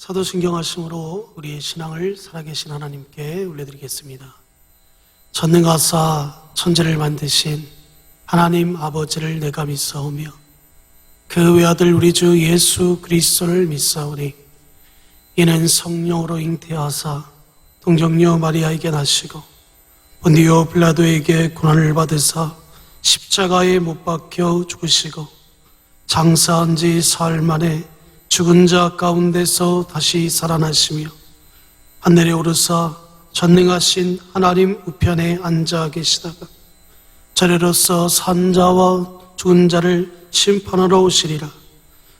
사도신경하심으로 우리의 신앙을 살아계신 하나님께 올려드리겠습니다. 전능하사 천지를 만드신 하나님 아버지를 내가 믿사오며 그 외아들 우리 주 예수 그리스도를 믿사오니 이는 성령으로 잉태하사 동정녀 마리아에게 나시고 본디오 빌라도에게 고난을 받으사 십자가에 못 박혀 죽으시고 장사한 지 사흘 만에 죽은 자 가운데서 다시 살아나시며 하늘에 오르사 전능하신 하나님 우편에 앉아 계시다가 저리로서 산 자와 죽은 자를 심판하러 오시리라.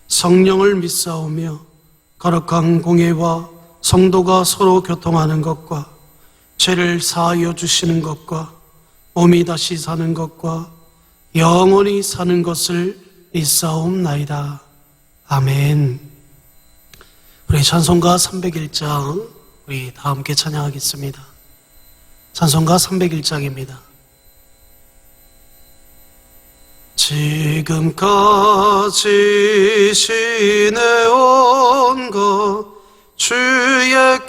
성령을 믿사오며 거룩한 공예와 성도가 서로 교통하는 것과 죄를 사하여 주시는 것과 몸이 다시 사는 것과 영원히 사는 것을 믿사옵나이다. 아멘. 우리 찬송가 301장 우리 다 함께 찬양하겠습니다. 찬송가 301장입니다. 지금까지 지내온 것 주의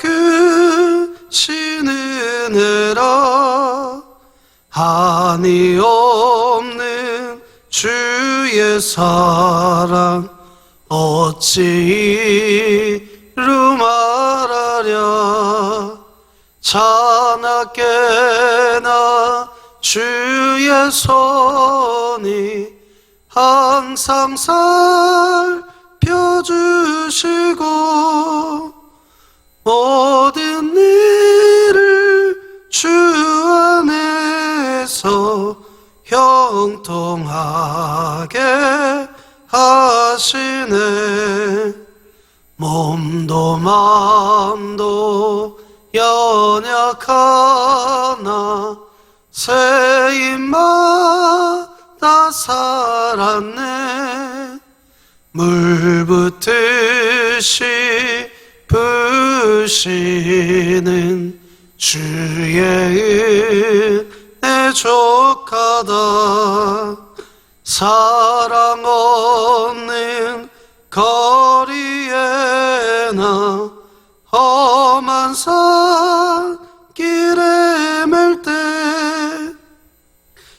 크신 은혜라 한이 없는 주의 사랑 어찌 이루 말하랴 자나깨나 주의 손이 항상 살펴주시고 모든 일을 주 안에서 형통하게 하시네. 몸도 마음도 연약하나 새 입마다 살았네. 물 붓듯이 부시는 주의 은혜 족하다. 사랑 없는 거리에나 험한 산길에 맬 때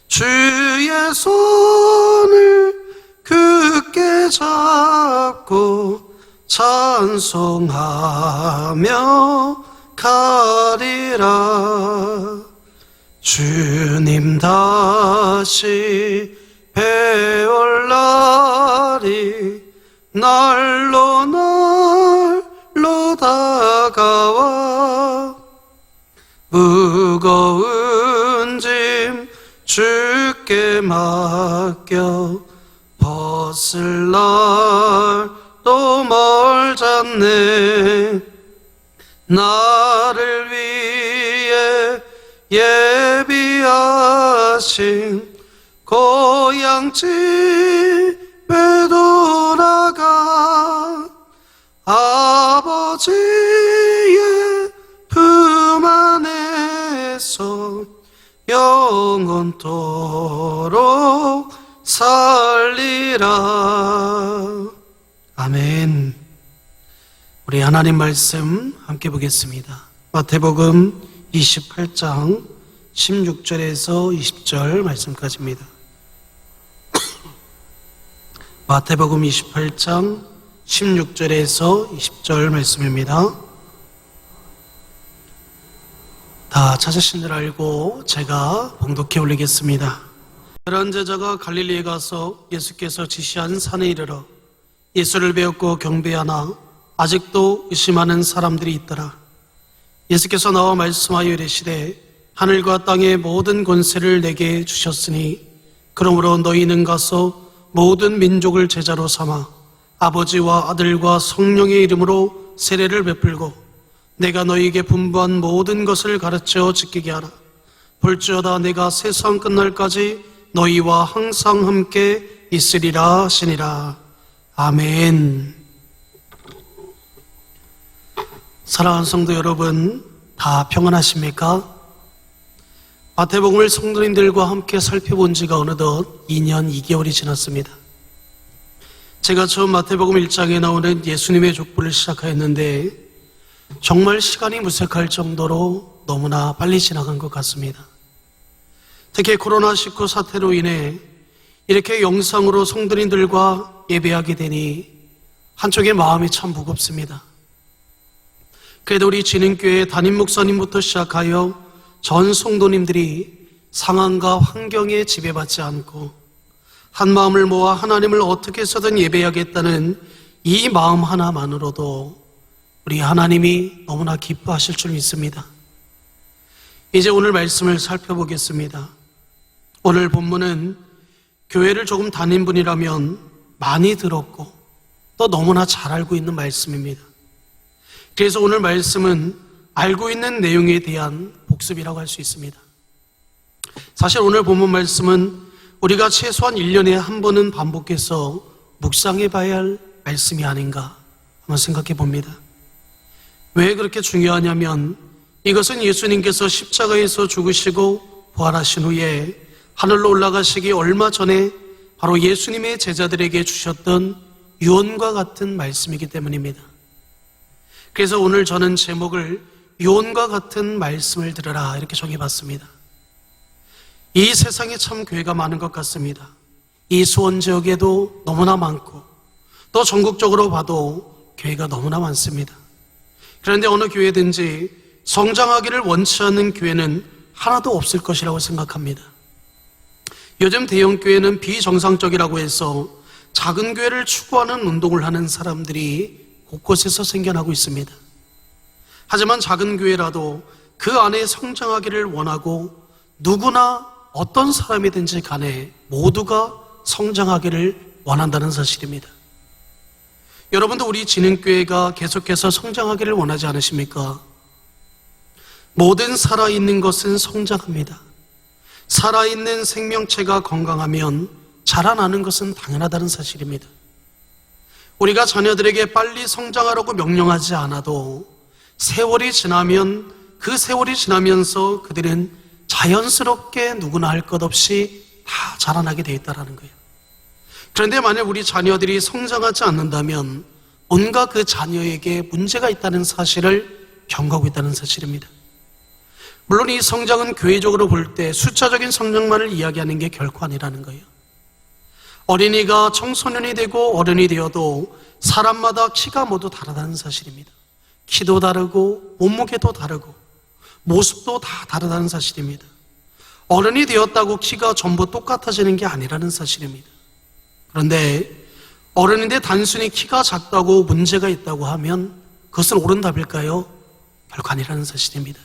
주의 손을 굳게 잡고 찬송하며 가리라. 주님 다시 배올 날이 날로 날로 다가와 무거운 짐 주께 맡겨 벗을 날도 멀잖네. 나를 위해 예비하신 고향 집에 돌아가 아버지의 품 안에서 영원토록 살리라. 아멘. 우리 하나님 말씀 함께 보겠습니다. 마태복음 28장 16절에서 20절 말씀까지입니다. 마태복음 28장 16절에서 20절 말씀입니다. 다 찾으신 줄 알고 제가 봉독해 올리겠습니다. 열한 제자가 갈릴리에 가서 예수께서 지시한 산에 이르러 예수를 배웠고 경배하나 아직도 의심하는 사람들이 있더라. 예수께서 나와 말씀하여 이르시되 하늘과 땅의 모든 권세를 내게 주셨으니 그러므로 너희는 가서 모든 민족을 제자로 삼아 아버지와 아들과 성령의 이름으로 세례를 베풀고 내가 너희에게 분부한 모든 것을 가르쳐 지키게 하라. 볼지어다 내가 세상 끝날까지 너희와 항상 함께 있으리라 하시니라. 아멘. 사랑하는 성도 여러분, 다 평안하십니까? 마태복음을 성도님들과 함께 살펴본 지가 어느덧 2년 2개월이 지났습니다. 제가 처음 마태복음 1장에 나오는 예수님의 족보를 시작하였는데 정말 시간이 무색할 정도로 너무나 빨리 지나간 것 같습니다. 특히 코로나19 사태로 인해 이렇게 영상으로 성도님들과 예배하게 되니 한쪽의 마음이 참 무겁습니다. 그래도 우리 진흥교회 담임 목사님부터 시작하여 전 성도님들이 상황과 환경에 지배받지 않고 한 마음을 모아 하나님을 어떻게 해서든 예배하겠다는 이 마음 하나만으로도 우리 하나님이 너무나 기뻐하실 줄 믿습니다. 이제 오늘 말씀을 살펴보겠습니다. 오늘 본문은 교회를 조금 다닌 분이라면 많이 들었고 또 너무나 잘 알고 있는 말씀입니다. 그래서 오늘 말씀은 알고 있는 내용에 대한 복습이라고 할 수 있습니다. 사실 오늘 본문 말씀은 우리가 최소한 1년에 한 번은 반복해서 묵상해 봐야 할 말씀이 아닌가 한번 생각해 봅니다. 왜 그렇게 중요하냐면 이것은 예수님께서 십자가에서 죽으시고 부활하신 후에 하늘로 올라가시기 얼마 전에 바로 예수님의 제자들에게 주셨던 유언과 같은 말씀이기 때문입니다. 그래서 오늘 저는 제목을 유언과 같은 말씀을 들으라 이렇게 정해봤습니다. 이 세상에 참 교회가 많은 것 같습니다. 이 수원 지역에도 너무나 많고 또 전국적으로 봐도 교회가 너무나 많습니다. 그런데 어느 교회든지 성장하기를 원치 않는 교회는 하나도 없을 것이라고 생각합니다. 요즘 대형 교회는 비정상적이라고 해서 작은 교회를 추구하는 운동을 하는 사람들이 곳곳에서 생겨나고 있습니다. 하지만 작은 교회라도 그 안에 성장하기를 원하고 누구나 어떤 사람이든지 간에 모두가 성장하기를 원한다는 사실입니다. 여러분도 우리 진흥교회가 계속해서 성장하기를 원하지 않으십니까? 모든 살아있는 것은 성장합니다. 살아있는 생명체가 건강하면 자라나는 것은 당연하다는 사실입니다. 우리가 자녀들에게 빨리 성장하라고 명령하지 않아도 세월이 지나면 그 세월이 지나면서 그들은 자연스럽게 누구나 할 것 없이 다 자라나게 되어 있다는 거예요. 그런데 만약 우리 자녀들이 성장하지 않는다면 온갖 그 자녀에게 문제가 있다는 사실을 경고하고 있다는 사실입니다. 물론 이 성장은 교회적으로 볼 때 숫자적인 성장만을 이야기하는 게 결코 아니라는 거예요. 어린이가 청소년이 되고 어른이 되어도 사람마다 키가 모두 다르다는 사실입니다. 키도 다르고 몸무게도 다르고 모습도 다 다르다는 사실입니다. 어른이 되었다고 키가 전부 똑같아지는 게 아니라는 사실입니다. 그런데 어른인데 단순히 키가 작다고 문제가 있다고 하면 그것은 옳은 답일까요? 결코 아니라는 사실입니다.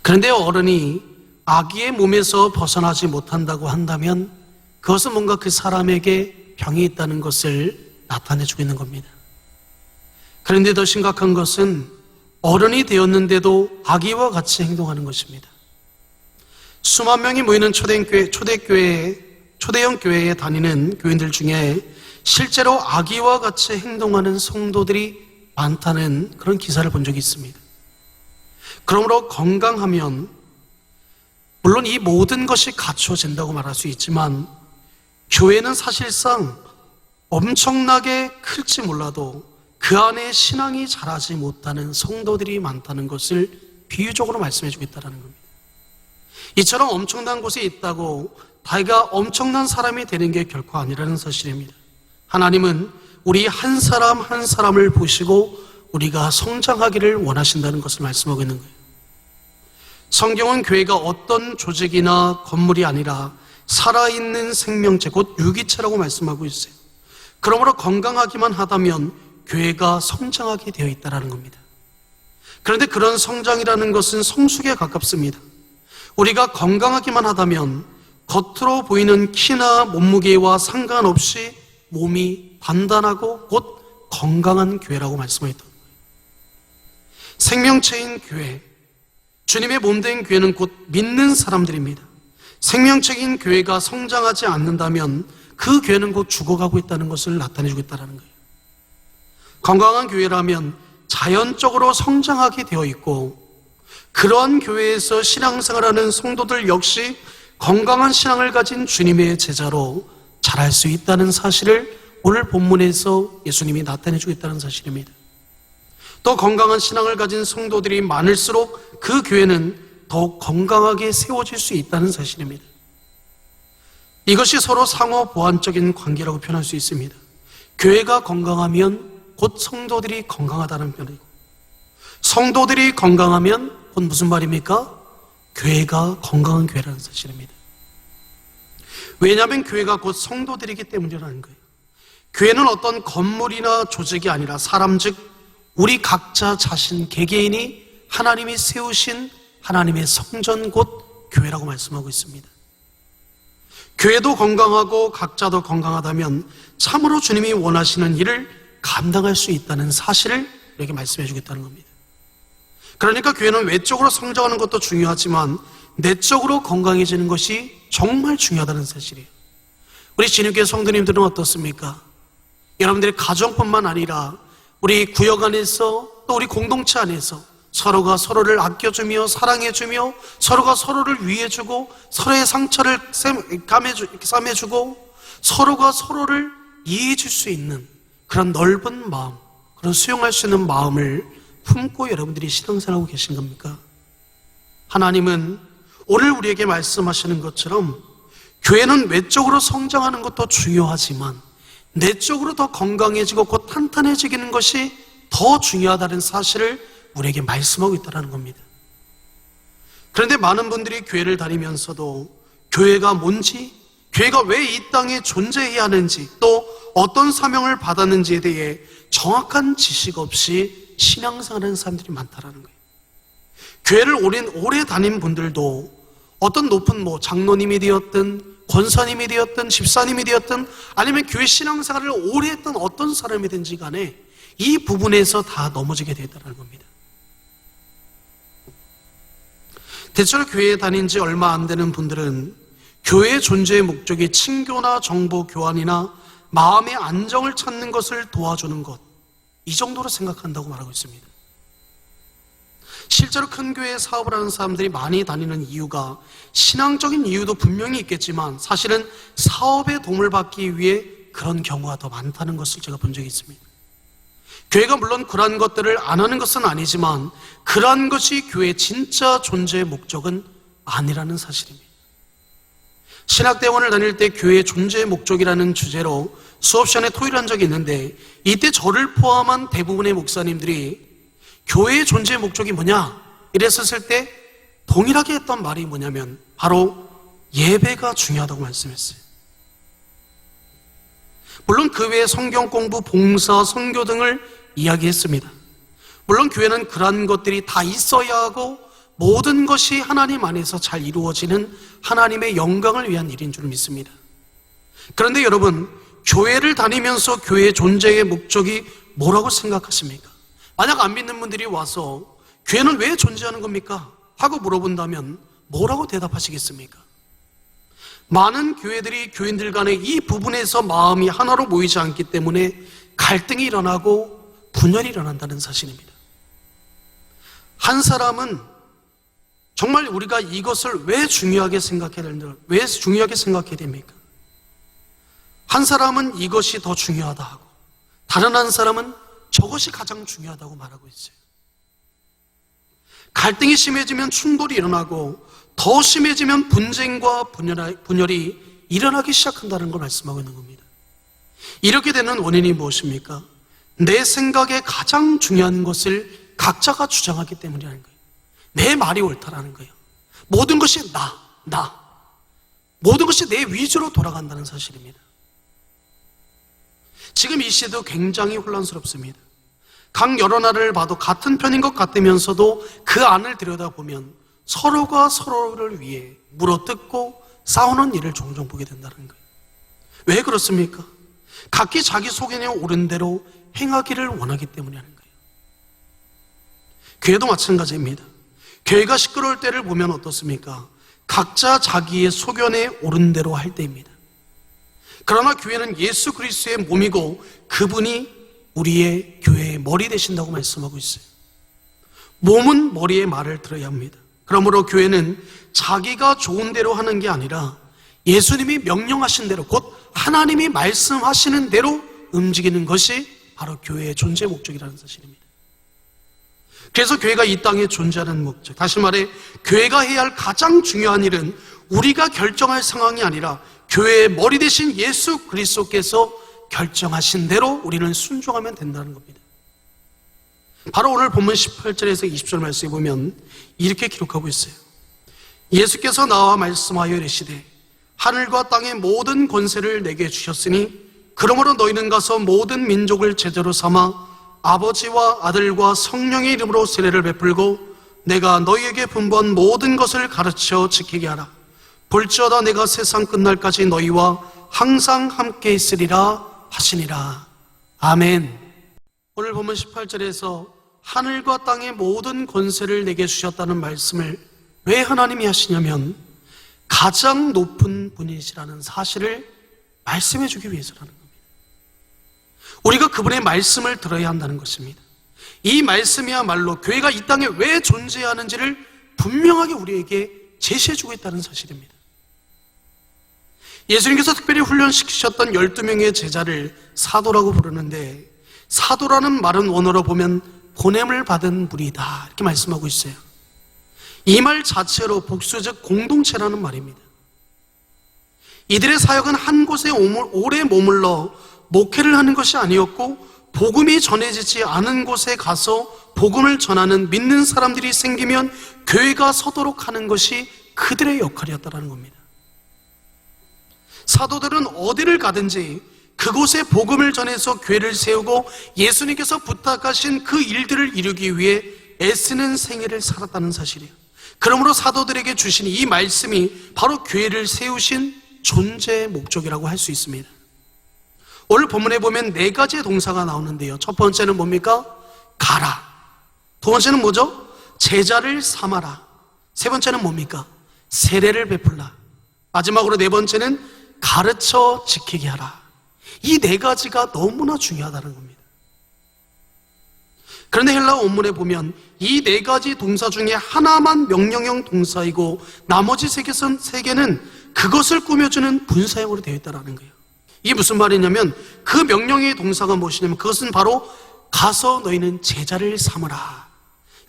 그런데 어른이 아기의 몸에서 벗어나지 못한다고 한다면 그것은 뭔가 그 사람에게 병이 있다는 것을 나타내주고 있는 겁니다. 그런데 더 심각한 것은 어른이 되었는데도 아기와 같이 행동하는 것입니다. 수만 명이 모이는 초대형 교회에 다니는 교인들 중에 실제로 아기와 같이 행동하는 성도들이 많다는 그런 기사를 본 적이 있습니다. 그러므로 건강하면 물론 이 모든 것이 갖춰진다고 말할 수 있지만 교회는 사실상 엄청나게 클지 몰라도 그 안에 신앙이 자라지 못하는 성도들이 많다는 것을 비유적으로 말씀해 주고 있다는 겁니다. 이처럼 엄청난 곳에 있다고 자기가 엄청난 사람이 되는 게 결코 아니라는 사실입니다. 하나님은 우리 한 사람 한 사람을 보시고 우리가 성장하기를 원하신다는 것을 말씀하고 있는 거예요. 성경은 교회가 어떤 조직이나 건물이 아니라 살아있는 생명체, 곧 유기체라고 말씀하고 있어요. 그러므로 건강하기만 하다면 교회가 성장하게 되어 있다는 겁니다. 그런데 그런 성장이라는 것은 성숙에 가깝습니다. 우리가 건강하기만 하다면 겉으로 보이는 키나 몸무게와 상관없이 몸이 단단하고 곧 건강한 교회라고 말씀하셨던 거예요. 생명체인 교회, 주님의 몸된 교회는 곧 믿는 사람들입니다. 생명체인 교회가 성장하지 않는다면 그 교회는 곧 죽어가고 있다는 것을 나타내주고 있다는 거예요. 건강한 교회라면 자연적으로 성장하게 되어 있고 그러한 교회에서 신앙생활하는 성도들 역시 건강한 신앙을 가진 주님의 제자로 자랄 수 있다는 사실을 오늘 본문에서 예수님이 나타내주고 있다는 사실입니다. 또 건강한 신앙을 가진 성도들이 많을수록 그 교회는 더욱 건강하게 세워질 수 있다는 사실입니다. 이것이 서로 상호 보완적인 관계라고 표현할 수 있습니다. 교회가 건강하면 곧 성도들이 건강하다는 표현이고, 성도들이 건강하면 곧 무슨 말입니까? 교회가 건강한 교회라는 사실입니다. 왜냐하면 교회가 곧 성도들이기 때문이라는 거예요. 교회는 어떤 건물이나 조직이 아니라 사람, 즉 우리 각자 자신 개개인이 하나님이 세우신 하나님의 성전 곧 교회라고 말씀하고 있습니다. 교회도 건강하고 각자도 건강하다면 참으로 주님이 원하시는 일을 감당할 수 있다는 사실을 이렇게 말씀해 주겠다는 겁니다. 그러니까 교회는 외적으로 성장하는 것도 중요하지만 내적으로 건강해지는 것이 정말 중요하다는 사실이에요. 우리 진흙교회 성도님들은 어떻습니까? 여러분들의 가정뿐만 아니라 우리 구역 안에서 또 우리 공동체 안에서 서로가 서로를 아껴주며 사랑해주며 서로가 서로를 위해주고 서로의 상처를 싸매주고 서로가 서로를 이해해줄 수 있는 그런 넓은 마음, 그런 수용할 수 있는 마음을 품고 여러분들이 신앙생활하고 계신 겁니까? 하나님은 오늘 우리에게 말씀하시는 것처럼 교회는 외적으로 성장하는 것도 중요하지만 내적으로 더 건강해지고 곧 탄탄해지는 것이 더 중요하다는 사실을 우리에게 말씀하고 있다는 겁니다. 그런데 많은 분들이 교회를 다니면서도 교회가 뭔지, 교회가 왜 이 땅에 존재해야 하는지, 또 어떤 사명을 받았는지에 대해 정확한 지식 없이 신앙생활하는 사람들이 많다는 거예요. 교회를 오래 다닌 분들도 어떤 높은 장로님이 되었든 권사님이 되었든 집사님이 되었든 아니면 교회 신앙생활을 오래 했던 어떤 사람이든지 간에 이 부분에서 다 넘어지게 되었다는 겁니다. 대체로 교회에 다닌 지 얼마 안 되는 분들은 교회의 존재의 목적이 친교나 정보 교환이나 마음의 안정을 찾는 것을 도와주는 것, 이 정도로 생각한다고 말하고 있습니다. 실제로 큰 교회에 사업을 하는 사람들이 많이 다니는 이유가 신앙적인 이유도 분명히 있겠지만 사실은 사업에 도움을 받기 위해 그런 경우가 더 많다는 것을 제가 본 적이 있습니다. 교회가 물론 그러한 것들을 안 하는 것은 아니지만 그러한 것이 교회의 진짜 존재의 목적은 아니라는 사실입니다. 신학대원을 다닐 때 교회의 존재의 목적이라는 주제로 수업 시간에 토의를 한 적이 있는데 이때 저를 포함한 대부분의 목사님들이 교회의 존재의 목적이 뭐냐? 이랬었을 때 동일하게 했던 말이 뭐냐면 바로 예배가 중요하다고 말씀했어요. 물론 그 외에 성경 공부, 봉사, 선교 등을 이야기했습니다. 물론 교회는 그러한 것들이 다 있어야 하고 모든 것이 하나님 안에서 잘 이루어지는 하나님의 영광을 위한 일인 줄 믿습니다. 그런데 여러분, 교회를 다니면서 교회의 존재의 목적이 뭐라고 생각하십니까? 만약 안 믿는 분들이 와서 교회는 왜 존재하는 겁니까? 하고 물어본다면 뭐라고 대답하시겠습니까? 많은 교회들이 교인들 간에 이 부분에서 마음이 하나로 모이지 않기 때문에 갈등이 일어나고 분열이 일어난다는 사실입니다. 한 사람은 정말 우리가 이것을 왜 중요하게 생각해야 됩니까? 한 사람은 이것이 더 중요하다 하고 다른 한 사람은 저것이 가장 중요하다고 말하고 있어요. 갈등이 심해지면 충돌이 일어나고 더 심해지면 분쟁과 분열이 일어나기 시작한다는 걸 말씀하고 있는 겁니다. 이렇게 되는 원인이 무엇입니까? 내 생각에 가장 중요한 것을 각자가 주장하기 때문이라는 거예요. 내 말이 옳다라는 거예요. 모든 것이 나. 모든 것이 내 위주로 돌아간다는 사실입니다. 지금 이 시대도 굉장히 혼란스럽습니다. 각 여러 나라를 봐도 같은 편인 것 같으면서도 그 안을 들여다보면 서로가 서로를 위해 물어뜯고 싸우는 일을 종종 보게 된다는 거예요. 왜 그렇습니까? 각기 자기 속에 옳은 대로 행하기를 원하기 때문이라는 거예요. 교회도 마찬가지입니다. 교회가 시끄러울 때를 보면 어떻습니까? 각자 자기의 소견에 옳은 대로 할 때입니다. 그러나 교회는 예수 그리스도의 몸이고 그분이 우리의 교회의 머리 되신다고 말씀하고 있어요. 몸은 머리의 말을 들어야 합니다. 그러므로 교회는 자기가 좋은 대로 하는 게 아니라 예수님이 명령하신 대로 곧 하나님이 말씀하시는 대로 움직이는 것이 바로 교회의 존재 목적이라는 사실입니다. 그래서 교회가 이 땅에 존재하는 목적, 다시 말해 교회가 해야 할 가장 중요한 일은 우리가 결정할 상황이 아니라 교회의 머리 대신 예수 그리스도께서 결정하신 대로 우리는 순종하면 된다는 겁니다. 바로 오늘 본문 18절에서 20절 말씀에 보면 이렇게 기록하고 있어요. 예수께서 나와 말씀하여 이르시되 하늘과 땅의 모든 권세를 내게 주셨으니 그러므로 너희는 가서 모든 민족을 제자로 삼아 아버지와 아들과 성령의 이름으로 세례를 베풀고 내가 너희에게 분부한 모든 것을 가르쳐 지키게 하라. 볼지어다 내가 세상 끝날까지 너희와 항상 함께 있으리라 하시니라. 아멘. 오늘 보면 18절에서 하늘과 땅의 모든 권세를 내게 주셨다는 말씀을 왜 하나님이 하시냐면 가장 높은 분이시라는 사실을 말씀해 주기 위해서라는 겁니다. 우리가 그분의 말씀을 들어야 한다는 것입니다. 이 말씀이야말로 교회가 이 땅에 왜 존재하는지를 분명하게 우리에게 제시해 주고 있다는 사실입니다. 예수님께서 특별히 훈련시키셨던 12명의 제자를 사도라고 부르는데 사도라는 말은 원어로 보면 보냄을 받은 무리다 이렇게 말씀하고 있어요. 이 말 자체로 복수 즉 공동체라는 말입니다. 이들의 사역은 한 곳에 오래 머물러 목회를 하는 것이 아니었고 복음이 전해지지 않은 곳에 가서 복음을 전하는 믿는 사람들이 생기면 교회가 서도록 하는 것이 그들의 역할이었다는 겁니다. 사도들은 어디를 가든지 그곳에 복음을 전해서 교회를 세우고 예수님께서 부탁하신 그 일들을 이루기 위해 애쓰는 생애를 살았다는 사실이에요. 그러므로 사도들에게 주신 이 말씀이 바로 교회를 세우신 존재의 목적이라고 할 수 있습니다. 오늘 본문에 보면 4가지의 동사가 나오는데요. 첫 번째는 뭡니까? 가라. 두 번째는 뭐죠? 제자를 삼아라. 세 번째는 뭡니까? 세례를 베풀라. 마지막으로 4번째는 가르쳐 지키게 하라. 이 4가지가 너무나 중요하다는 겁니다. 그런데 헬라어 원문에 보면 이 4가지 동사 중에 하나만 명령형 동사이고 나머지 3개는 그것을 꾸며주는 분사형으로 되어 있다는 거예요. 이게 무슨 말이냐면 그 명령의 동사가 무엇이냐면 그것은 바로 가서 너희는 제자를 삼으라.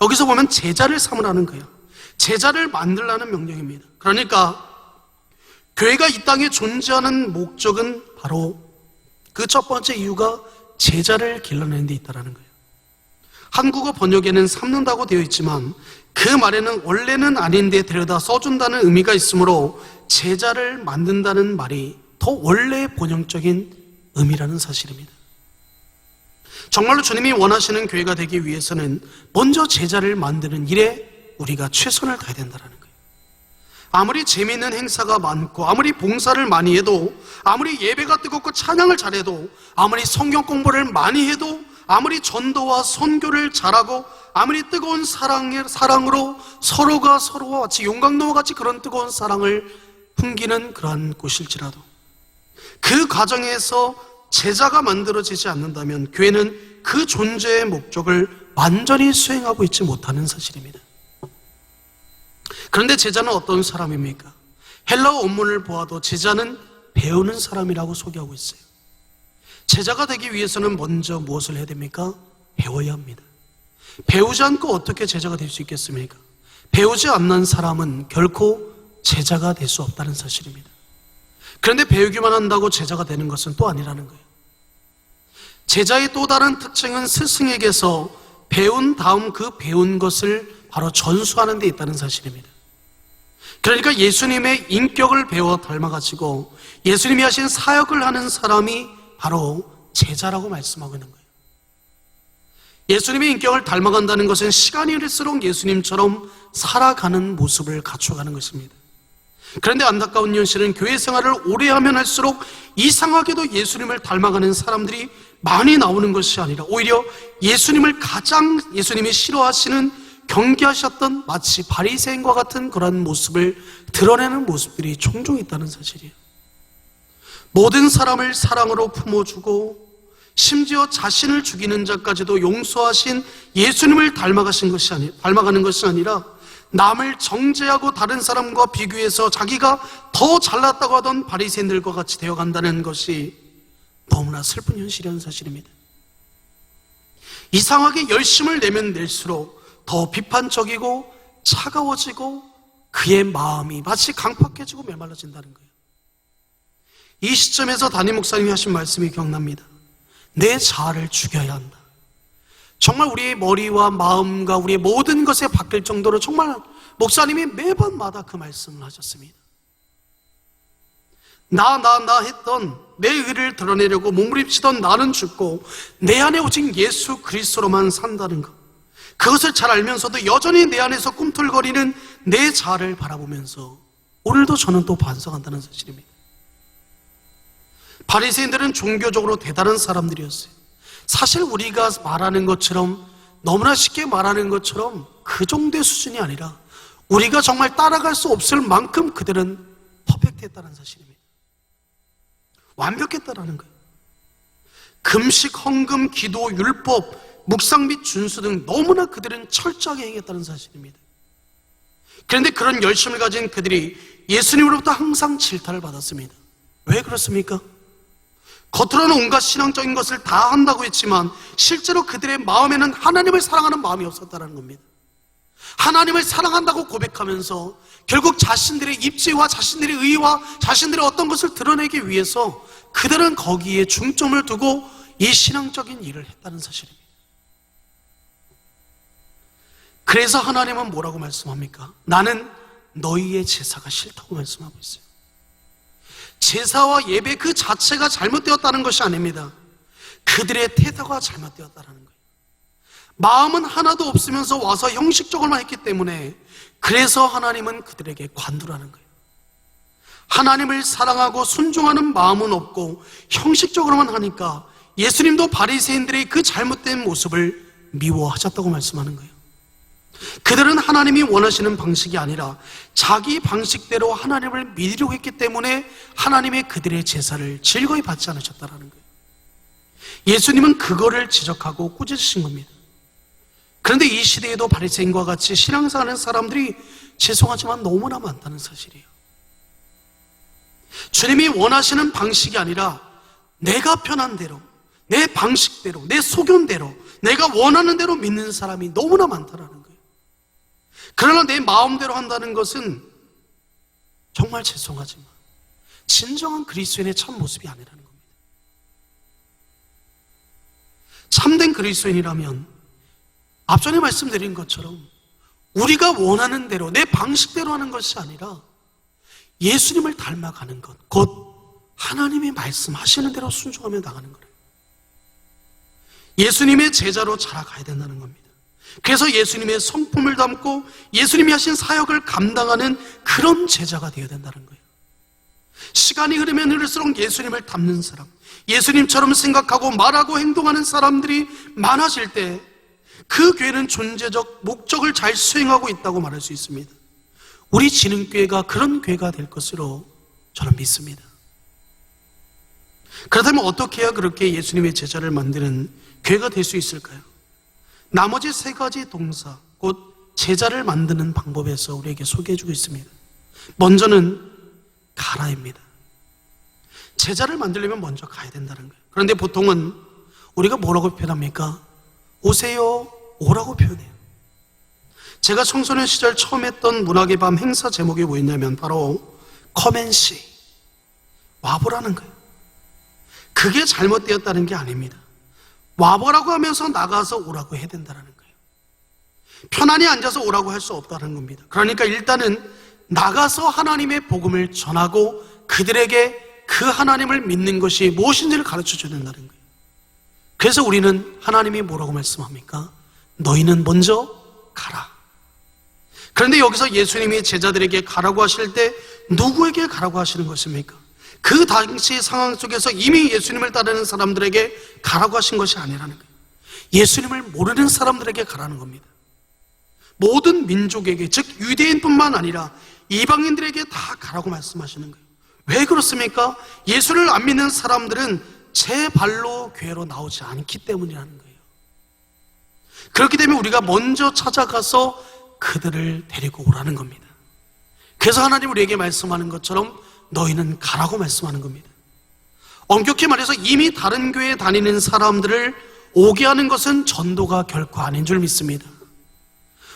여기서 보면 제자를 삼으라는 거예요. 제자를 만들라는 명령입니다. 그러니까 교회가 이 땅에 존재하는 목적은 바로 그 첫 번째 이유가 제자를 길러내는 데 있다는 거예요. 한국어 번역에는 삼는다고 되어 있지만 그 말에는 원래는 아닌데 데려다 써준다는 의미가 있으므로 제자를 만든다는 말이 더 원래 본영적인 의미라는 사실입니다. 정말로 주님이 원하시는 교회가 되기 위해서는 먼저 제자를 만드는 일에 우리가 최선을 다해야 된다는 거예요. 아무리 재미있는 행사가 많고 아무리 봉사를 많이 해도 아무리 예배가 뜨겁고 찬양을 잘해도 아무리 성경 공부를 많이 해도 아무리 전도와 선교를 잘하고 아무리 뜨거운 사랑으로 서로가 서로와 같이 용광로와 같이 그런 뜨거운 사랑을 풍기는 그러한 곳일지라도 그 과정에서 제자가 만들어지지 않는다면 교회는 그 존재의 목적을 완전히 수행하고 있지 못하는 사실입니다. 그런데 제자는 어떤 사람입니까? 헬라어 원문을 보아도 제자는 배우는 사람이라고 소개하고 있어요. 제자가 되기 위해서는 먼저 무엇을 해야 됩니까? 배워야 합니다. 배우지 않고 어떻게 제자가 될 수 있겠습니까? 배우지 않는 사람은 결코 제자가 될 수 없다는 사실입니다. 그런데 배우기만 한다고 제자가 되는 것은 또 아니라는 거예요. 제자의 또 다른 특징은 스승에게서 배운 다음 그 배운 것을 바로 전수하는 데 있다는 사실입니다. 그러니까 예수님의 인격을 배워 닮아가지고 예수님이 하신 사역을 하는 사람이 바로 제자라고 말씀하고 있는 거예요. 예수님의 인격을 닮아간다는 것은 시간이 흐를수록 예수님처럼 살아가는 모습을 갖춰가는 것입니다. 그런데 안타까운 현실은 교회 생활을 오래 하면 할수록 이상하게도 예수님을 닮아가는 사람들이 많이 나오는 것이 아니라 오히려 예수님이 싫어하시는 경계하셨던 마치 바리새인과 같은 그런 모습을 드러내는 모습들이 종종 있다는 사실이에요. 모든 사람을 사랑으로 품어주고 심지어 자신을 죽이는 자까지도 용서하신 예수님을 닮아가는 것이 아니라 남을 정죄하고 다른 사람과 비교해서 자기가 더 잘났다고 하던 바리새인들과 같이 되어간다는 것이 너무나 슬픈 현실이라는 사실입니다. 이상하게 열심을 내면 낼수록 더 비판적이고 차가워지고 그의 마음이 마치 강팍해지고 메말라진다는 거예요. 이 시점에서 담임 목사님이 하신 말씀이 기억납니다. 내 자아를 죽여야 한다. 정말 우리의 머리와 마음과 우리의 모든 것에 바뀔 정도로 정말 목사님이 매번마다 그 말씀을 하셨습니다. 나 했던 내 의를 드러내려고 몸부림치던 나는 죽고 내 안에 오직 예수 그리스도로만 산다는 것, 그것을 잘 알면서도 여전히 내 안에서 꿈틀거리는 내 자아를 바라보면서 오늘도 저는 또 반성한다는 사실입니다. 바리새인들은 종교적으로 대단한 사람들이었어요. 사실 우리가 말하는 것처럼, 너무나 쉽게 말하는 것처럼 그 정도의 수준이 아니라 우리가 정말 따라갈 수 없을 만큼 그들은 퍼펙트했다는 사실입니다. 완벽했다라는 거예요. 금식, 헌금, 기도, 율법, 묵상 및 준수 등 너무나 그들은 철저하게 행했다는 사실입니다. 그런데 그런 열심을 가진 그들이 예수님으로부터 항상 질타를 받았습니다. 왜 그렇습니까? 겉으로는 온갖 신앙적인 것을 다 한다고 했지만 실제로 그들의 마음에는 하나님을 사랑하는 마음이 없었다는 겁니다. 하나님을 사랑한다고 고백하면서 결국 자신들의 입지와 자신들의 의와 자신들의 어떤 것을 드러내기 위해서 그들은 거기에 중점을 두고 이 신앙적인 일을 했다는 사실입니다. 그래서 하나님은 뭐라고 말씀합니까? 나는 너희의 제사가 싫다고 말씀하고 있어요. 제사와 예배 그 자체가 잘못되었다는 것이 아닙니다. 그들의 태도가 잘못되었다는 거예요. 마음은 하나도 없으면서 와서 형식적으로만 했기 때문에 그래서 하나님은 그들에게 관두라는 거예요. 하나님을 사랑하고 순종하는 마음은 없고 형식적으로만 하니까 예수님도 바리새인들의 그 잘못된 모습을 미워하셨다고 말씀하는 거예요. 그들은 하나님이 원하시는 방식이 아니라 자기 방식대로 하나님을 믿으려고 했기 때문에 하나님의 그들의 제사를 즐거이 받지 않으셨다는 거예요. 예수님은 그거를 지적하고 꾸짖으신 겁니다. 그런데 이 시대에도 바리새인과 같이 신앙생활하는 사람들이 죄송하지만 너무나 많다는 사실이에요. 주님이 원하시는 방식이 아니라 내가 편한 대로, 내 방식대로, 내 소견대로, 내가 원하는 대로 믿는 사람이 너무나 많다는 거예요. 그러나 내 마음대로 한다는 것은 정말 죄송하지만 진정한 그리스도인의 참 모습이 아니라는 겁니다. 참된 그리스도인이라면 앞전에 말씀드린 것처럼 우리가 원하는 대로 내 방식대로 하는 것이 아니라 예수님을 닮아가는 것, 곧 하나님이 말씀하시는 대로 순종하며 나가는 거예요. 예수님의 제자로 자라가야 된다는 겁니다. 그래서 예수님의 성품을 담고 예수님이 하신 사역을 감당하는 그런 제자가 되어야 된다는 거예요. 시간이 흐르면 흐를수록 예수님을 닮는 사람, 예수님처럼 생각하고 말하고 행동하는 사람들이 많아질 때 그 교회는 존재적 목적을 잘 수행하고 있다고 말할 수 있습니다. 우리 진흥교회가 그런 교회가 될 것으로 저는 믿습니다. 그렇다면 어떻게 해야 그렇게 예수님의 제자를 만드는 교회가 될 수 있을까요? 나머지 세 가지 동사, 곧 제자를 만드는 방법에서 우리에게 소개해주고 있습니다. 먼저는 가라입니다. 제자를 만들려면 먼저 가야 된다는 거예요. 그런데 보통은 우리가 뭐라고 표현합니까? 오세요, 오라고 표현해요. 제가 청소년 시절 처음 했던 문학의 밤 행사 제목이 뭐였냐면 바로 커맨시, 와보라는 거예요. 그게 잘못되었다는 게 아닙니다. 와보라고 하면서 나가서 오라고 해야 된다는 거예요. 편안히 앉아서 오라고 할 수 없다는 겁니다. 그러니까 일단은 나가서 하나님의 복음을 전하고 그들에게 그 하나님을 믿는 것이 무엇인지를 가르쳐 줘야 된다는 거예요. 그래서 우리는 하나님이 뭐라고 말씀합니까? 너희는 먼저 가라. 그런데 여기서 예수님이 제자들에게 가라고 하실 때 누구에게 가라고 하시는 것입니까? 그 당시 상황 속에서 이미 예수님을 따르는 사람들에게 가라고 하신 것이 아니라는 거예요. 예수님을 모르는 사람들에게 가라는 겁니다. 모든 민족에게, 즉 유대인뿐만 아니라 이방인들에게 다 가라고 말씀하시는 거예요. 왜 그렇습니까? 예수를 안 믿는 사람들은 제 발로 교회로 나오지 않기 때문이라는 거예요. 그렇기 때문에 우리가 먼저 찾아가서 그들을 데리고 오라는 겁니다. 그래서 하나님 우리에게 말씀하는 것처럼 너희는 가라고 말씀하는 겁니다. 엄격히 말해서 이미 다른 교회에 다니는 사람들을 오게 하는 것은 전도가 결코 아닌 줄 믿습니다.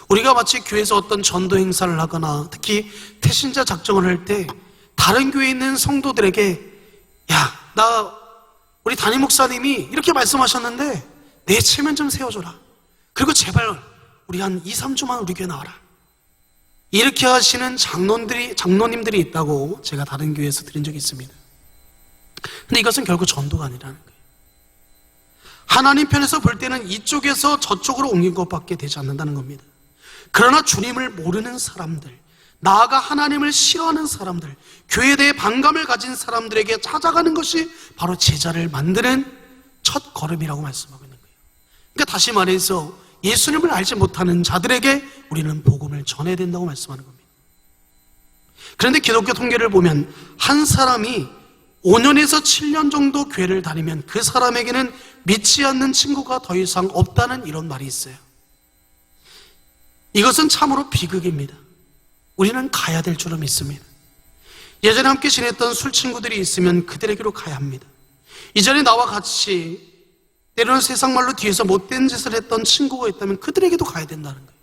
우리가 마치 교회에서 어떤 전도 행사를 하거나 특히 태신자 작정을 할 때 다른 교회에 있는 성도들에게 우리 담임 목사님이 이렇게 말씀하셨는데 내 체면 좀 세워줘라. 그리고 제발 우리 한 2, 3주만 우리 교회 나와라. 이렇게 하시는 장로님들이 있다고 제가 다른 교회에서 들은 적이 있습니다. 근데 이것은 결국 전도가 아니라는 거예요. 하나님 편에서 볼 때는 이쪽에서 저쪽으로 옮긴 것밖에 되지 않는다는 겁니다. 그러나 주님을 모르는 사람들, 나아가 하나님을 싫어하는 사람들, 교회에 대해 반감을 가진 사람들에게 찾아가는 것이 바로 제자를 만드는 첫 걸음이라고 말씀하고 있는 거예요. 그러니까 다시 말해서 예수님을 알지 못하는 자들에게 우리는 복음을 전해야 된다고 말씀하는 겁니다. 그런데 기독교 통계를 보면 한 사람이 5년에서 7년 정도 교회를 다니면 그 사람에게는 믿지 않는 친구가 더 이상 없다는 이런 말이 있어요. 이것은 참으로 비극입니다. 우리는 가야 될 줄로 믿습니다. 예전에 함께 지냈던 술 친구들이 있으면 그들에게로 가야 합니다. 이전에 나와 같이 때로는 세상 말로 뒤에서 못된 짓을 했던 친구가 있다면 그들에게도 가야 된다는 거예요.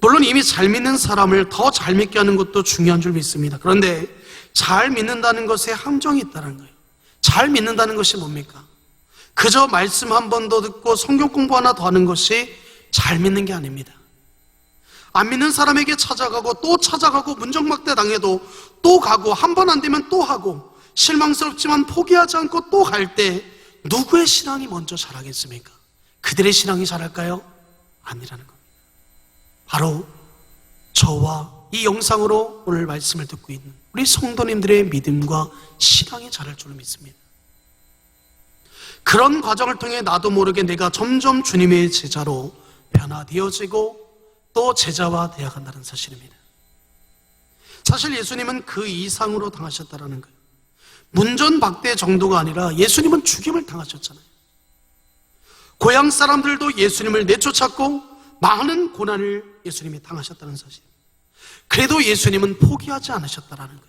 물론 이미 잘 믿는 사람을 더 잘 믿게 하는 것도 중요한 줄 믿습니다. 그런데 잘 믿는다는 것에 함정이 있다는 거예요. 잘 믿는다는 것이 뭡니까? 그저 말씀 한 번 더 듣고 성경 공부 하나 더 하는 것이 잘 믿는 게 아닙니다. 안 믿는 사람에게 찾아가고 또 찾아가고 문정막대 당해도 또 가고 한 번 안 되면 또 하고 실망스럽지만 포기하지 않고 또 갈 때 누구의 신앙이 먼저 자라겠습니까? 그들의 신앙이 자랄까요? 아니라는 겁니다. 바로 저와 이 영상으로 오늘 말씀을 듣고 있는 우리 성도님들의 믿음과 신앙이 자랄 줄로 믿습니다. 그런 과정을 통해 나도 모르게 내가 점점 주님의 제자로 변화되어지고 또 제자화 되어간다는 사실입니다. 사실 예수님은 그 이상으로 당하셨다는 거예요. 문전박대 정도가 아니라 예수님은 죽임을 당하셨잖아요. 고향 사람들도 예수님을 내쫓았고 많은 고난을 예수님이 당하셨다는 사실. 그래도 예수님은 포기하지 않으셨다는 거예요.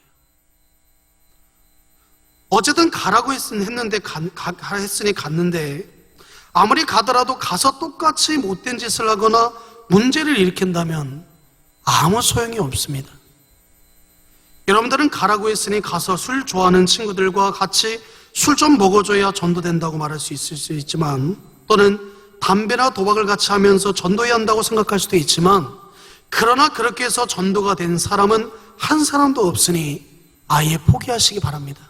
어쨌든 가라고 했으니 갔는데 아무리 가더라도 가서 똑같이 못된 짓을 하거나 문제를 일으킨다면 아무 소용이 없습니다. 여러분들은 가라고 했으니 가서 술 좋아하는 친구들과 같이 술 좀 먹어줘야 전도된다고 말할 수 있을 수 있지만, 또는 담배나 도박을 같이 하면서 전도해야 한다고 생각할 수도 있지만, 그러나 그렇게 해서 전도가 된 사람은 한 사람도 없으니 아예 포기하시기 바랍니다.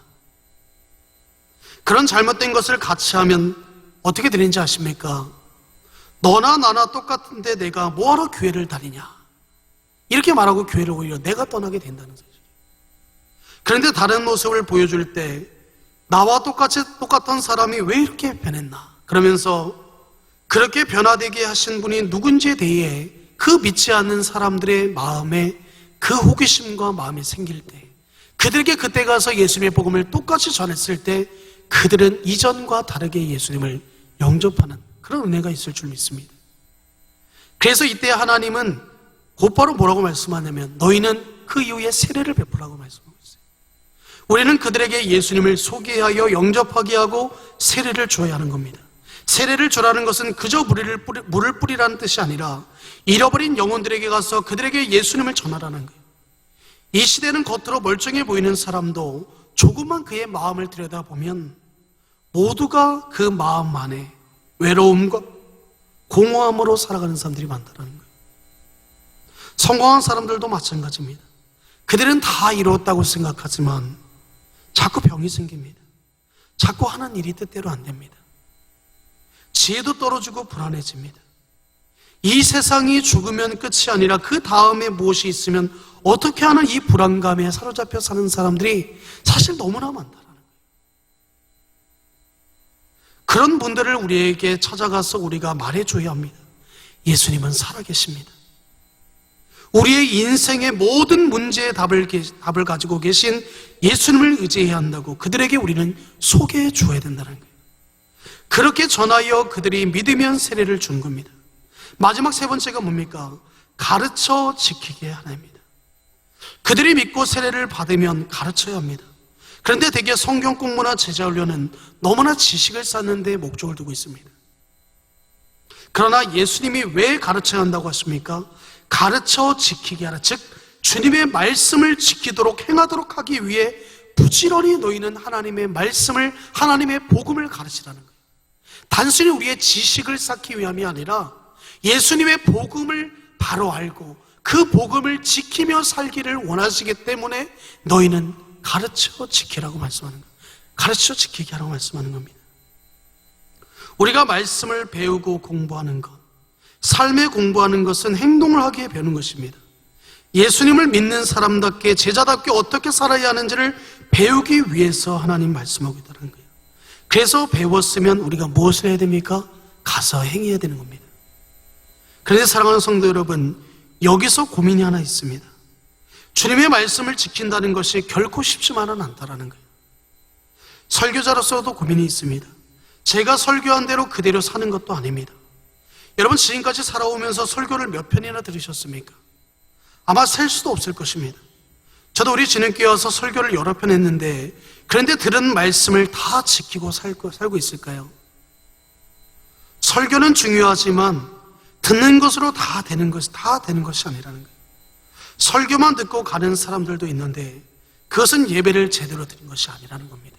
그런 잘못된 것을 같이 하면 어떻게 되는지 아십니까? 너나 나나 똑같은데 내가 뭐하러 교회를 다니냐, 이렇게 말하고 교회를 오히려 내가 떠나게 된다는 사실. 그런데 다른 모습을 보여줄 때 나와 똑같은 사람이 왜 이렇게 변했나, 그러면서 그렇게 변화되게 하신 분이 누군지에 대해 그 믿지 않는 사람들의 마음에 그 호기심과 마음이 생길 때, 그들에게 그때 가서 예수님의 복음을 똑같이 전했을 때 그들은 이전과 다르게 예수님을 영접하는 그런 은혜가 있을 줄 믿습니다. 그래서 이때 하나님은 곧바로 뭐라고 말씀하냐면 너희는 그 이후에 세례를 베풀라고 말씀하고 있어요. 우리는 그들에게 예수님을 소개하여 영접하게 하고 세례를 줘야 하는 겁니다. 세례를 주라는 것은 그저 물을 뿌리라는 뜻이 아니라 잃어버린 영혼들에게 가서 그들에게 예수님을 전하라는 거예요. 이 시대는 겉으로 멀쩡해 보이는 사람도 조금만 그의 마음을 들여다보면 모두가 그 마음 안에 외로움과 공허함으로 살아가는 사람들이 많다는 거예요. 성공한 사람들도 마찬가지입니다. 그들은 다 이루었다고 생각하지만 자꾸 병이 생깁니다. 자꾸 하는 일이 뜻대로 안 됩니다. 지혜도 떨어지고 불안해집니다. 이 세상이 죽으면 끝이 아니라 그 다음에 무엇이 있으면 어떻게 하는 이 불안감에 사로잡혀 사는 사람들이 사실 너무나 많다라는 거예요. 그런 분들을 우리에게 찾아가서 우리가 말해줘야 합니다. 예수님은 살아계십니다. 우리의 인생의 모든 문제의 답을 가지고 계신 예수님을 의지해야 한다고 그들에게 우리는 소개해 줘야 된다는 거예요. 그렇게 전하여 그들이 믿으면 세례를 준 겁니다. 마지막 세 번째가 뭡니까? 가르쳐 지키게 하나입니다. 그들이 믿고 세례를 받으면 가르쳐야 합니다. 그런데 대개 성경 공부나 제자 훈련은 너무나 지식을 쌓는 데 목적을 두고 있습니다. 그러나 예수님이 왜 가르쳐야 한다고 하십니까? 가르쳐 지키게 하라. 즉 주님의 말씀을 지키도록 행하도록 하기 위해 부지런히 너희는 하나님의 말씀을, 하나님의 복음을 가르치라는 거예요. 단순히 우리의 지식을 쌓기 위함이 아니라 예수님의 복음을 바로 알고 그 복음을 지키며 살기를 원하시기 때문에 너희는 가르쳐 지키라고 말씀하는 거예요. 가르쳐 지키게 하라고 말씀하는 겁니다. 우리가 말씀을 배우고 공부하는 것, 삶에 공부하는 것은 행동을 하기에 배우는 것입니다. 예수님을 믿는 사람답게, 제자답게 어떻게 살아야 하는지를 배우기 위해서 하나님 말씀하고 있다는 거예요. 그래서 배웠으면 우리가 무엇을 해야 됩니까? 가서 행해야 되는 겁니다. 그런데 사랑하는 성도 여러분, 여기서 고민이 하나 있습니다. 주님의 말씀을 지킨다는 것이 결코 쉽지만은 않다라는 거예요. 설교자로서도 고민이 있습니다. 제가 설교한 대로 그대로 사는 것도 아닙니다. 여러분 지금까지 살아오면서 설교를 몇 편이나 들으셨습니까? 아마 셀 수도 없을 것입니다. 저도 우리 진흥교회 와서 설교를 여러 편 했는데 그런데 들은 말씀을 다 지키고 살고 있을까요? 설교는 중요하지만 듣는 것으로 다 되는 것이 아니라는 거예요. 설교만 듣고 가는 사람들도 있는데 그것은 예배를 제대로 드린 것이 아니라는 겁니다.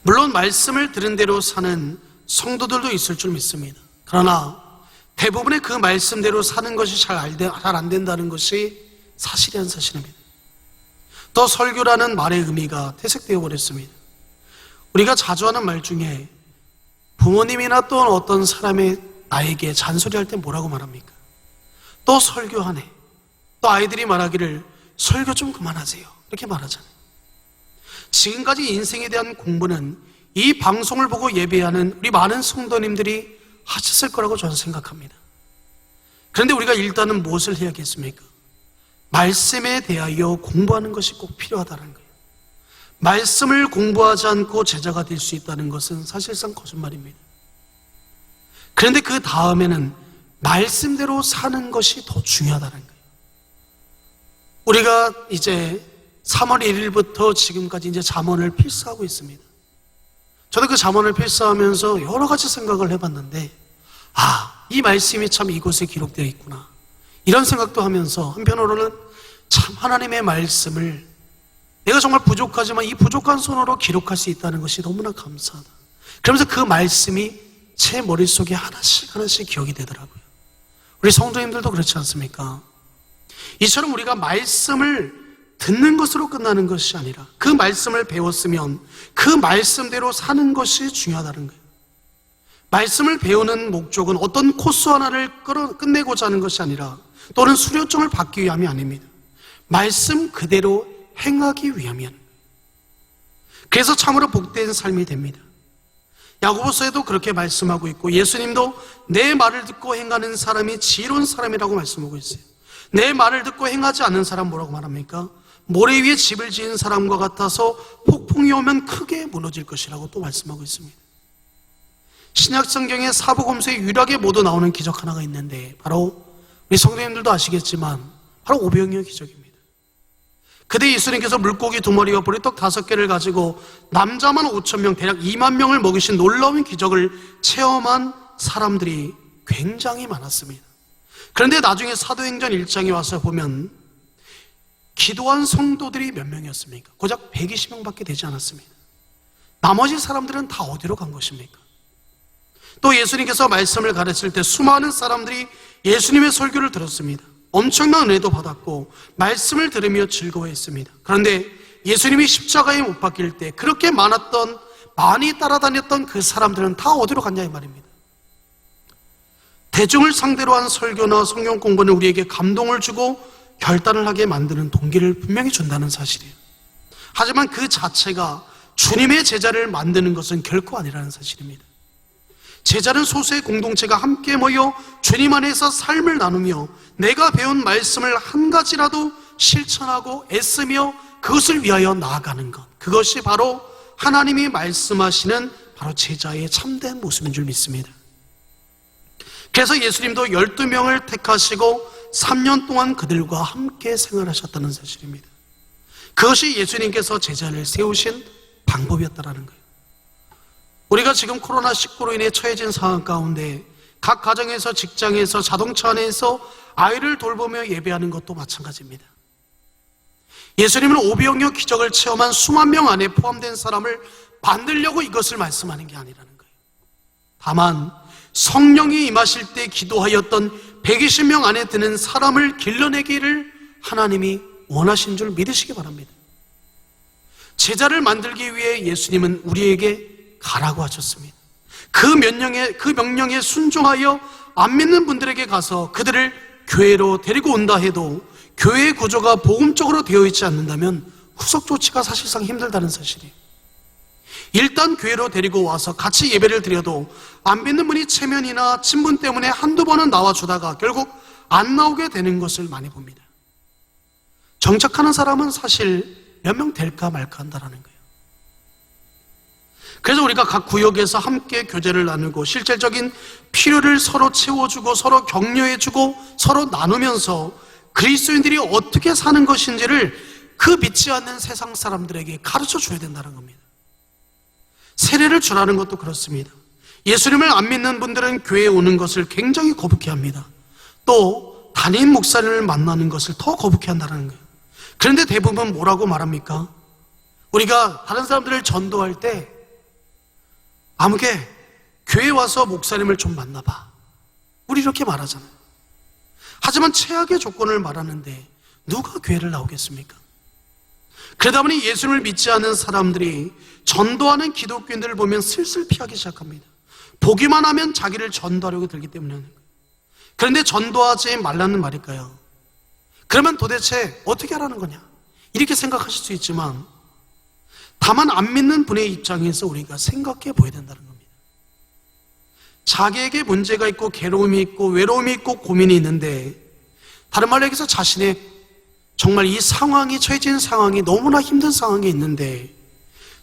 물론 말씀을 들은 대로 사는 성도들도 있을 줄 믿습니다. 그러나 대부분의 그 말씀대로 사는 것이 잘 안 된다는 것이 사실이란 사실입니다. 또 설교라는 말의 의미가 퇴색되어 버렸습니다. 우리가 자주 하는 말 중에 부모님이나 또 어떤 사람이 나에게 잔소리할 때 뭐라고 말합니까? 또 설교하네. 또 아이들이 말하기를 설교 좀 그만하세요. 이렇게 말하잖아요. 지금까지 인생에 대한 공부는 이 방송을 보고 예배하는 우리 많은 성도님들이 하셨을 거라고 저는 생각합니다. 그런데 우리가 일단은 무엇을 해야겠습니까? 말씀에 대하여 공부하는 것이 꼭 필요하다는 거예요. 말씀을 공부하지 않고 제자가 될 수 있다는 것은 사실상 거짓말입니다. 그런데 그 다음에는 말씀대로 사는 것이 더 중요하다는 거예요. 우리가 이제 3월 1일부터 지금까지 이제 잠언을 필사하고 있습니다. 저도 그 잠언을 필사하면서 여러 가지 생각을 해봤는데 이 말씀이 참 이곳에 기록되어 있구나 이런 생각도 하면서 한편으로는 참 하나님의 말씀을 내가 정말 부족하지만 이 부족한 손으로 기록할 수 있다는 것이 너무나 감사하다. 그러면서 그 말씀이 제 머릿속에 하나씩 기억이 되더라고요. 우리 성도님들도 그렇지 않습니까? 이처럼 우리가 말씀을 듣는 것으로 끝나는 것이 아니라 그 말씀을 배웠으면 그 말씀대로 사는 것이 중요하다는 거예요. 말씀을 배우는 목적은 어떤 코스 하나를 끝내고자 하는 것이 아니라 또는 수료증을 받기 위함이 아닙니다. 말씀 그대로 행하기 위함이야. 그래서 참으로 복된 삶이 됩니다. 야고보서에도 그렇게 말씀하고 있고 예수님도 내 말을 듣고 행하는 사람이 지혜로운 사람이라고 말씀하고 있어요. 내 말을 듣고 행하지 않는 사람 뭐라고 말합니까? 모래 위에 집을 지은 사람과 같아서 폭풍이 오면 크게 무너질 것이라고 또 말씀하고 있습니다. 신약 성경의 사복음서에 유일하게 모두 나오는 기적 하나가 있는데 바로 우리 성도님들도 아시겠지만 바로 오병이어 기적입니다. 그때 예수님께서 물고기 2마리와 보리떡 5개를 가지고 남자만 5,000명 대략 2만 명을 먹이신 놀라운 기적을 체험한 사람들이 굉장히 많았습니다. 그런데 나중에 사도행전 1장에 와서 보면 기도한 성도들이 몇 명이었습니까? 고작 120명밖에 되지 않았습니다. 나머지 사람들은 다 어디로 간 것입니까? 또 예수님께서 말씀을 가르칠 때 수많은 사람들이 예수님의 설교를 들었습니다. 엄청난 은혜도 받았고 말씀을 들으며 즐거워했습니다. 그런데 예수님이 십자가에 못 박힐 때 그렇게 많이 따라다녔던 그 사람들은 다 어디로 갔냐 이 말입니다. 대중을 상대로 한 설교나 성경 공부는 우리에게 감동을 주고 결단을 하게 만드는 동기를 분명히 준다는 사실이에요. 하지만 그 자체가 주님의 제자를 만드는 것은 결코 아니라는 사실입니다. 제자는 소수의 공동체가 함께 모여 주님 안에서 삶을 나누며 내가 배운 말씀을 한 가지라도 실천하고 애쓰며 그것을 위하여 나아가는 것, 그것이 바로 하나님이 말씀하시는 바로 제자의 참된 모습인 줄 믿습니다. 그래서 예수님도 12명을 택하시고 3년 동안 그들과 함께 생활하셨다는 사실입니다. 그것이 예수님께서 제자를 세우신 방법이었다라는 거예요. 우리가 지금 코로나19로 인해 처해진 상황 가운데 각 가정에서, 직장에서, 자동차 안에서 아이를 돌보며 예배하는 것도 마찬가지입니다. 예수님은 오병이어 기적을 체험한 수만 명 안에 포함된 사람을 만들려고 이것을 말씀하는 게 아니라는 거예요. 다만 성령이 임하실 때 기도하였던 120명 안에 드는 사람을 길러내기를 하나님이 원하신 줄 믿으시기 바랍니다. 제자를 만들기 위해 예수님은 우리에게 가라고 하셨습니다. 그 명령에 순종하여 안 믿는 분들에게 가서 그들을 교회로 데리고 온다 해도 교회의 구조가 복음적으로 되어 있지 않는다면 후속 조치가 사실상 힘들다는 사실이에요. 일단 교회로 데리고 와서 같이 예배를 드려도 안 믿는 분이 체면이나 친분 때문에 한두 번은 나와주다가 결국 안 나오게 되는 것을 많이 봅니다. 정착하는 사람은 사실 몇 명 될까 말까 한다는 거예요. 그래서 우리가 각 구역에서 함께 교제를 나누고 실질적인 필요를 서로 채워주고 서로 격려해주고 서로 나누면서 그리스도인들이 어떻게 사는 것인지를 그 믿지 않는 세상 사람들에게 가르쳐 줘야 된다는 겁니다. 세례를 주라는 것도 그렇습니다. 예수님을 안 믿는 분들은 교회에 오는 것을 굉장히 거북해합니다. 또 담임 목사님을 만나는 것을 더 거북해한다는 거예요. 그런데 대부분 뭐라고 말합니까? 우리가 다른 사람들을 전도할 때 아무개 교회 와서 목사님을 좀 만나봐, 우리 이렇게 말하잖아요. 하지만 최악의 조건을 말하는데 누가 교회를 나오겠습니까? 그러다 보니 예수님을 믿지 않는 사람들이 전도하는 기독교인들을 보면 슬슬 피하기 시작합니다. 보기만 하면 자기를 전도하려고 들기 때문에. 그런데 전도하지 말라는 말일까요? 그러면 도대체 어떻게 하라는 거냐, 이렇게 생각하실 수 있지만 다만 안 믿는 분의 입장에서 우리가 생각해 보아야 된다는 겁니다. 자기에게 문제가 있고 괴로움이 있고 외로움이 있고 고민이 있는데, 다른 말로 얘기해서 자신의 정말 이 상황이, 처해진 상황이 너무나 힘든 상황이 있는데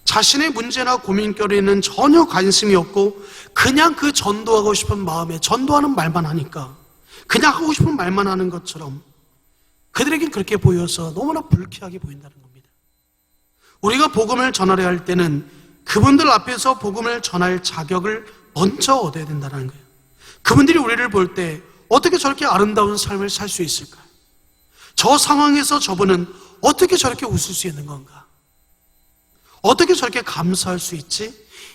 자신의 문제나 고민거리는 전혀 관심이 없고 그냥 그 전도하고 싶은 마음에 전도하는 말만 하니까 그냥 하고 싶은 말만 하는 것처럼 그들에겐 그렇게 보여서 너무나 불쾌하게 보인다는 겁니다. 우리가 복음을 전하려 할 때는 그분들 앞에서 복음을 전할 자격을 먼저 얻어야 된다는 거예요. 그분들이 우리를 볼 때 어떻게 저렇게 아름다운 삶을 살 수 있을까요? 저 상황에서 저분은 어떻게 저렇게 웃을 수 있는 건가? 어떻게 저렇게 감사할 수 있지?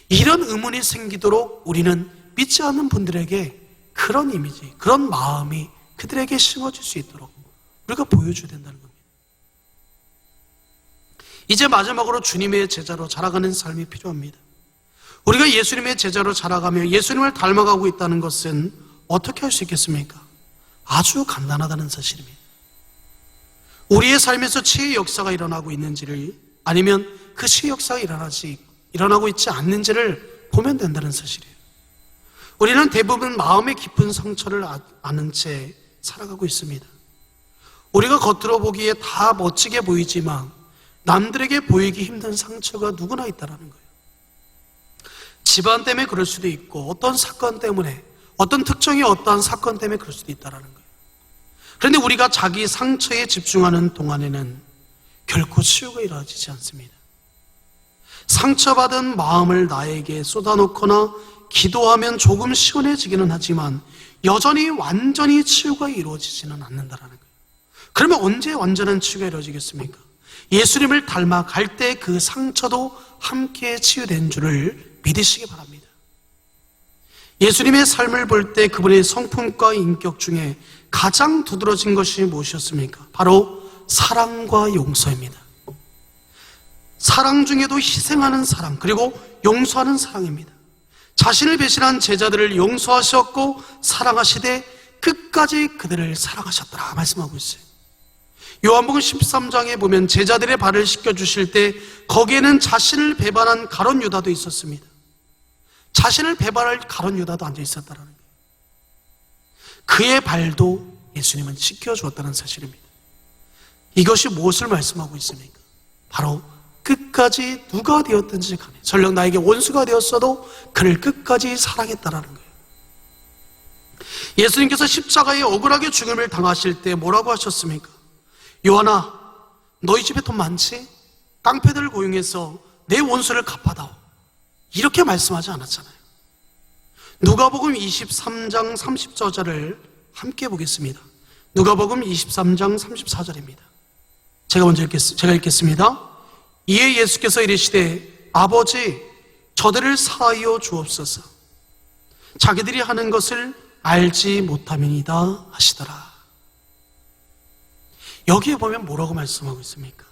이런 의문이 생기도록 우리는 믿지 않는 분들에게 그런 이미지, 그런 마음이 그들에게 심어질 수 있도록 우리가 보여줘야 된다는 겁니다. 이제 마지막으로 주님의 제자로 자라가는 삶이 필요합니다. 우리가 예수님의 제자로 자라가며 예수님을 닮아가고 있다는 것은 어떻게 할 수 있겠습니까? 아주 간단하다는 사실입니다. 우리의 삶에서 치유의 역사가 일어나고 있는지를, 아니면 그 치유의 역사가 일어나고 있지 않는지를 보면 된다는 사실이에요. 우리는 대부분 마음의 깊은 상처를 아는 채 살아가고 있습니다. 우리가 겉으로 보기에 다 멋지게 보이지만 남들에게 보이기 힘든 상처가 누구나 있다는 거예요. 집안 때문에 그럴 수도 있고, 어떤 사건 때문에, 어떤 특정의 어떠한 사건 때문에 그럴 수도 있다는 거예요. 그런데 우리가 자기 상처에 집중하는 동안에는 결코 치유가 이루어지지 않습니다. 상처받은 마음을 나에게 쏟아놓거나 기도하면 조금 시원해지기는 하지만 여전히 완전히 치유가 이루어지지는 않는다는 거예요. 그러면 언제 완전한 치유가 이루어지겠습니까? 예수님을 닮아갈 때 그 상처도 함께 치유된 줄을 믿으시기 바랍니다. 예수님의 삶을 볼 때 그분의 성품과 인격 중에 가장 두드러진 것이 무엇이었습니까? 바로 사랑과 용서입니다. 사랑 중에도 희생하는 사랑, 그리고 용서하는 사랑입니다. 자신을 배신한 제자들을 용서하셨고 사랑하시되 끝까지 그들을 사랑하셨더라 말씀하고 있어요. 요한복음 13장에 보면 제자들의 발을 씻겨주실 때 거기에는 자신을 배반한 가룟 유다도 있었습니다. 자신을 배반할 가룟 유다도 앉아 있었다는 거예요. 그의 발도 예수님은 씻겨주었다는 사실입니다. 이것이 무엇을 말씀하고 있습니까? 바로 끝까지 누가 되었든지 간에, 설령 나에게 원수가 되었어도 그를 끝까지 사랑했다라는 거예요. 예수님께서 십자가에 억울하게 죽음을 당하실 때 뭐라고 하셨습니까? 요한아, 너희 집에 돈 많지? 깡패들을 고용해서 내 원수를 갚아다오. 이렇게 말씀하지 않았잖아요. 누가복음 23장 30절을 함께 보겠습니다. 누가복음 23장 34절입니다. 제가 읽겠습니다. 이에 예수께서 이르시되 아버지 저들을 사하여 주옵소서. 자기들이 하는 것을 알지 못함이니이다 하시더라. 여기에 보면 뭐라고 말씀하고 있습니까?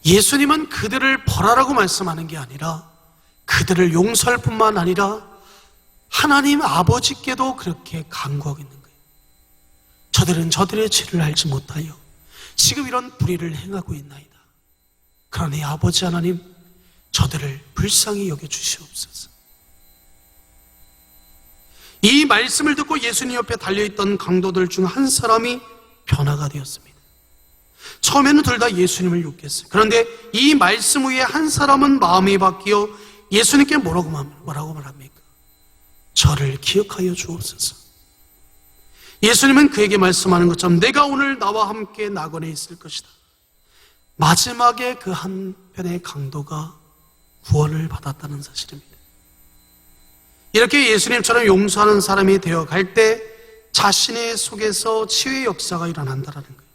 예수님은 그들을 벌하라고 말씀하는 게 아니라 그들을 용서할 뿐만 아니라 하나님 아버지께도 그렇게 간구하고 있는 거예요. 저들은 저들의 죄를 알지 못하여 지금 이런 불의를 행하고 있나이다. 그러니 아버지 하나님 저들을 불쌍히 여겨주시옵소서. 이 말씀을 듣고 예수님 옆에 달려있던 강도들 중 한 사람이 변화가 되었습니다. 처음에는 둘 다 예수님을 욕했어요. 그런데 이 말씀 후에 한 사람은 마음이 바뀌어 예수님께 뭐라고 말합니까? 저를 기억하여 주옵소서. 예수님은 그에게 말씀하는 것처럼 내가 오늘 나와 함께 낙원에 있을 것이다. 마지막에 그 한편의 강도가 구원을 받았다는 사실입니다. 이렇게 예수님처럼 용서하는 사람이 되어갈 때 자신의 속에서 치유의 역사가 일어난다는 거예요.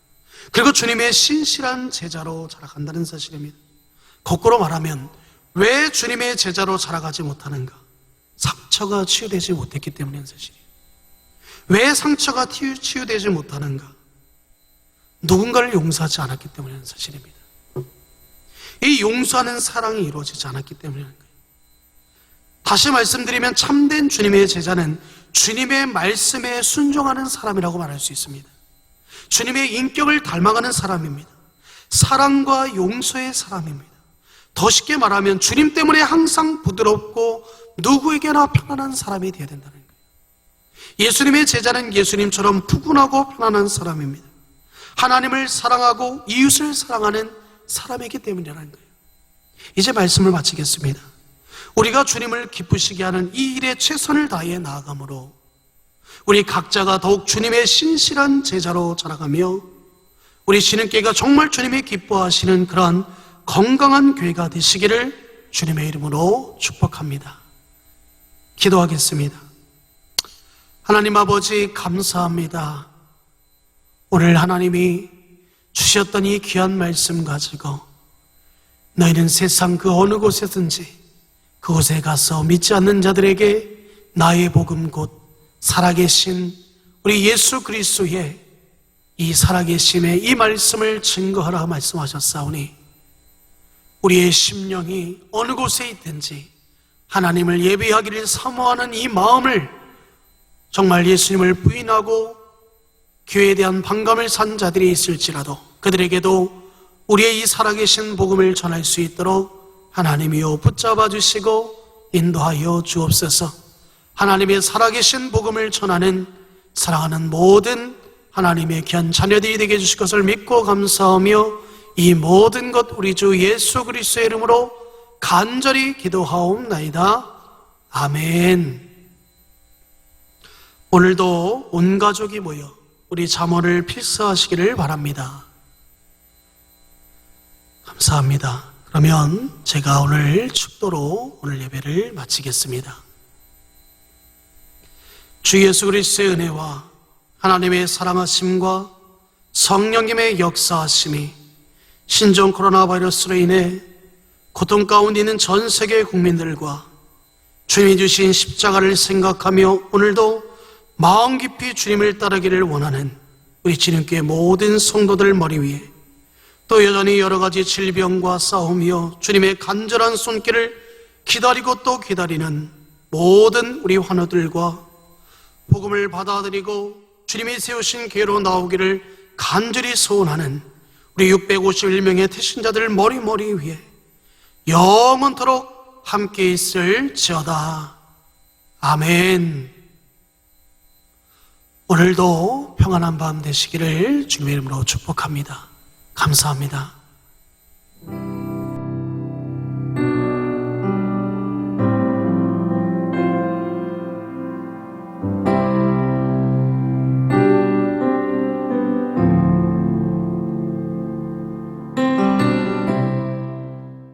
그리고 주님의 신실한 제자로 자라간다는 사실입니다. 거꾸로 말하면 왜 주님의 제자로 자라가지 못하는가? 상처가 치유되지 못했기 때문인 사실이에요. 왜 상처가 치유되지 못하는가? 누군가를 용서하지 않았기 때문이라는 사실입니다. 이 용서하는 사랑이 이루어지지 않았기 때문이라는 거예요. 다시 말씀드리면 참된 주님의 제자는 주님의 말씀에 순종하는 사람이라고 말할 수 있습니다. 주님의 인격을 닮아가는 사람입니다. 사랑과 용서의 사람입니다. 더 쉽게 말하면 주님 때문에 항상 부드럽고 누구에게나 편안한 사람이 되어야 된다는 거예요. 예수님의 제자는 예수님처럼 푸근하고 편안한 사람입니다. 하나님을 사랑하고 이웃을 사랑하는 사람이기 때문이라는 거예요. 이제 말씀을 마치겠습니다. 우리가 주님을 기쁘시게 하는 이 일에 최선을 다해 나아가므로 우리 각자가 더욱 주님의 신실한 제자로 자라가며 우리 신흥교회가 정말 주님이 기뻐하시는 그러한 건강한 교회가 되시기를 주님의 이름으로 축복합니다. 기도하겠습니다. 하나님 아버지 감사합니다. 오늘 하나님이 주셨던 이 귀한 말씀 가지고 너희는 세상 그 어느 곳에든지 그곳에 가서 믿지 않는 자들에게 나의 복음 곧 살아계신 우리 예수 그리스도의 이 살아계심의 이 말씀을 증거하라 말씀하셨사오니 우리의 심령이 어느 곳에 있든지 하나님을 예배하기를 사모하는 이 마음을 정말 예수님을 부인하고 교회에 대한 반감을 산 자들이 있을지라도 그들에게도 우리의 이 살아계신 복음을 전할 수 있도록 하나님이여 붙잡아 주시고 인도하여 주옵소서. 하나님의 살아계신 복음을 전하는 사랑하는 모든 하나님의 귀한 자녀들이 되게 해주실 것을 믿고 감사하며 이 모든 것 우리 주 예수 그리스도의 이름으로 간절히 기도하옵나이다. 아멘. 오늘도 온 가족이 모여 우리 잠언을 필사하시기를 바랍니다. 감사합니다. 그러면 제가 오늘 축도로 오늘 예배를 마치겠습니다. 주 예수 그리스도의 은혜와 하나님의 사랑하심과 성령님의 역사하심이 신종 코로나 바이러스로 인해 고통 가운데 있는 전 세계 국민들과 주님이 주신 십자가를 생각하며 오늘도 마음 깊이 주님을 따르기를 원하는 우리 진흥교회 모든 성도들 머리 위에 또 여전히 여러 가지 질병과 싸우며 주님의 간절한 손길을 기다리고 또 기다리는 모든 우리 환우들과 복음을 받아들이고 주님이 세우신 교회로 나오기를 간절히 소원하는 우리 651명의 태신자들 머리 위에 영원토록 함께 있을지어다. 아멘. 오늘도 평안한 밤 되시기를 주님의 이름으로 축복합니다. 감사합니다.